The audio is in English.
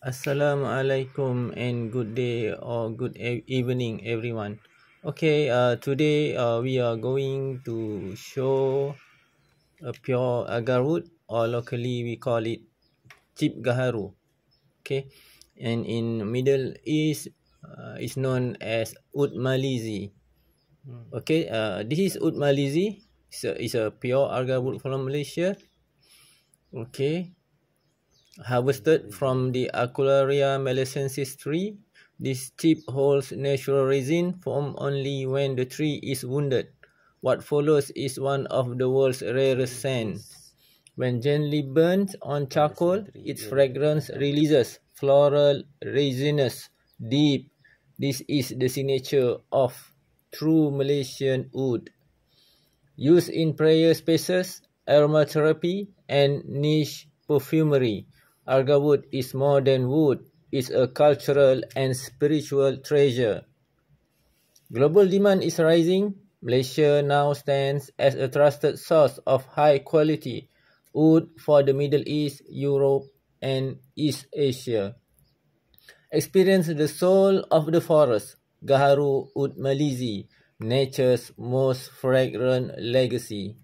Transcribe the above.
Assalamualaikum and good day or good evening everyone. Okay, today we are going to show a pure agarwood, or locally we call it chip gaharu. Okay, and in Middle East is known as Oud Malizi. Okay, this is Oud Malizi. It's a pure agarwood from Malaysia. Okay, harvested from the Aculearia malacensis tree. This chip holds natural resin formed only when the tree is wounded. What follows is one of the world's rarest scents. When gently burnt on charcoal, its fragrance releases floral, resinous, deep. This is the signature of true Malaysian oud. Used in prayer spaces, aromatherapy, and niche perfumery, agarwood is more than wood, it's a cultural and spiritual treasure. Global demand is rising. Malaysia now stands as a trusted source of high-quality wood for the Middle East, Europe, and East Asia. Experience the soul of the forest, Gaharu Oud Malizi, nature's most fragrant legacy.